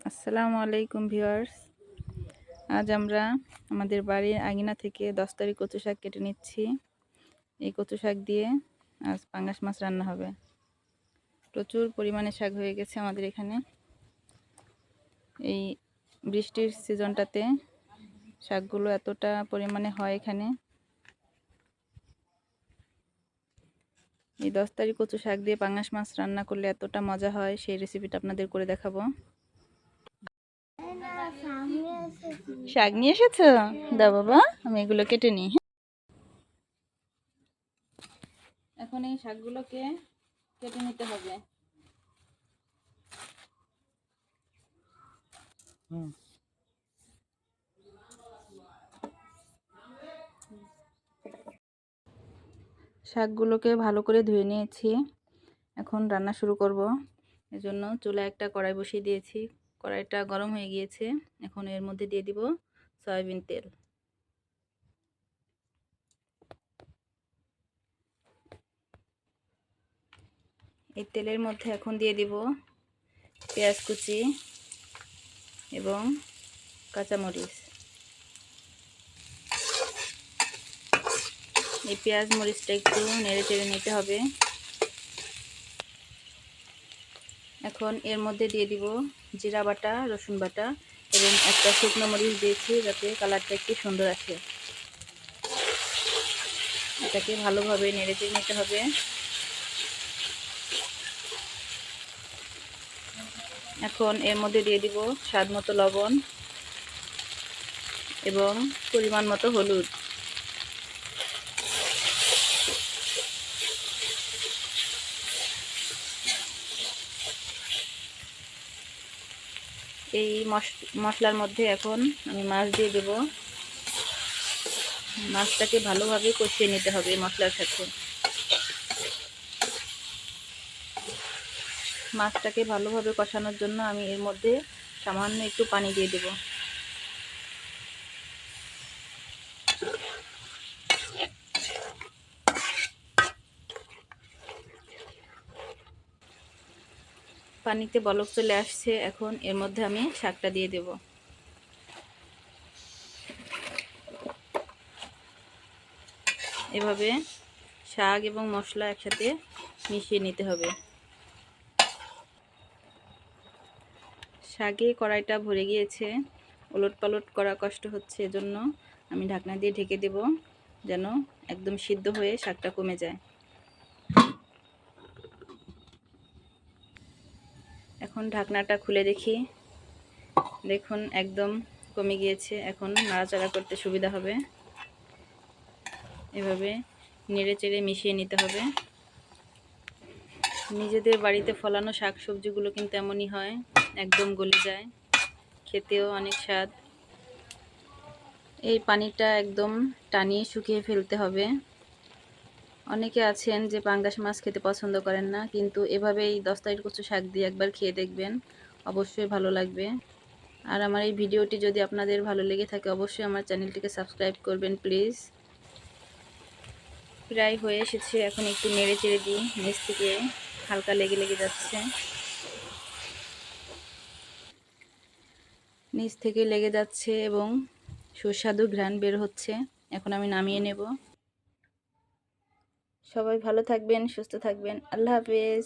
আসসালামু আলাইকুম ভিউয়ার্স। আজ আমরা আমাদের বাড়ির আঙিনা থেকে 10 তারিখ কচু শাক কেটে নিচ্ছি। এই কচু শাক দিয়ে আজ পাঙ্গাস মাছ রান্না হবে। প্রচুর পরিমাণে শাক হয়ে গেছে আমাদের এখানে। এই বৃষ্টির সিজনটাতে শাকগুলো এতটা পরিমাণে হয় এখানে। এই 10 তারিখ কচু শাক দিয়ে পাঙ্গাস মাছ রান্না করলে এতটা মজা হয়, সেই রেসিপিটা আপনাদের করে দেখাবো। শাক নিয়ে এসেছো? দাও বাবা, আমি এগুলো কেটে নিই। এখন এই শাকগুলোকে কেটে নিতে হবে। শাকগুলোকে ভালো করে ধুয়ে নিয়েছি। এখন রান্না শুরু করব। এজন্য চুলায় একটা কড়াই বসিয়ে দিয়েছি। কড়াইটা গরম হয়ে গিয়েছে। এখন এর মধ্যে দিয়ে দিব সয়াবিন তেল। এই তেলের মধ্যে এখন দিয়ে দিব পেঁয়াজ কুচি এবং কাঁচামরিচ। এই পেঁয়াজ মরিচটা একটু নেড়ে চেড়ে নিতে হবে। এখন এর মধ্যে দিয়ে দিব জিরা বাটা, রসুন বাটা এবং একটা শুকনো মরিচ দিয়েছি যাতে কালারটা একটু সুন্দর আসে। এটাকে ভালোভাবে নেড়ে চেড়ে নিতে হবে। এখন এর মধ্যে দিয়ে দিব স্বাদ মতো লবণ এবং পরিমাণ মতো হলুদ। এই মশলার মধ্যে এখন আমি মাছ দিয়ে দেব। মাছটাকে ভালোভাবে কষিয়ে নিতে হবে মশলার সাথে। মাছটাকে ভালোভাবে কষানোর জন্য আমি এর মধ্যে সামান্য একটু পানি দিয়ে দেব। পানিতে বলক চলে আসছে। এখন এর মধ্যে আমি শাকটা দিয়ে দেব। এভাবে শাক এবং মশলা একসাথে মিশিয়ে নিতে হবে। শাকে কড়াইটা ভরে গিয়েছে, ওলটপালট করা কষ্ট হচ্ছে, এজন্য আমি ঢাকনা দিয়ে ঢেকে দেব যেন একদম সিদ্ধ হয়ে শাকটা কমে যায়। এখন ঢাকনাটা খুলে দেখি, দেখুন একদম কমে গিয়েছে। এখন নাড়াচাড়া করতে সুবিধা হবে। এভাবে নেড়ে চেড়ে মিশিয়ে নিতে হবে। নিজেদের বাড়িতে ফলানো শাক সবজিগুলো কিন্তু এমনই হয়, একদম গলে যায়, খেতেও অনেক স্বাদ। এই পানিটা একদম টানিয়ে শুকিয়ে ফেলতে হবে। অনেকে আছেন যে পাঙ্গাস মাছ খেতে পছন্দ করেন না, কিন্তু এভাবে এই 10 তারিখ কচু শাক দিয়ে একবার খেয়ে দেখবেন, অবশ্যই ভালো লাগবে। আর আমার এই ভিডিওটি যদি আপনাদের ভালো লেগে থাকে অবশ্যই আমার চ্যানেলটিকে সাবস্ক্রাইব করবেন প্লিজ। প্রায় হয়ে এসেছে, এখন একটু নেড়ে চেড়ে দিই। নিচ থেকে হালকা লেগে লেগে যাচ্ছে, নিচ থেকে লেগে যাচ্ছে এবং সুস্বাদু ঘ্রাণ বের হচ্ছে। এখন আমি নামিয়ে নেব। সবাই ভালো থাকবেন, সুস্থ থাকবেন। আল্লাহ হাফেজ।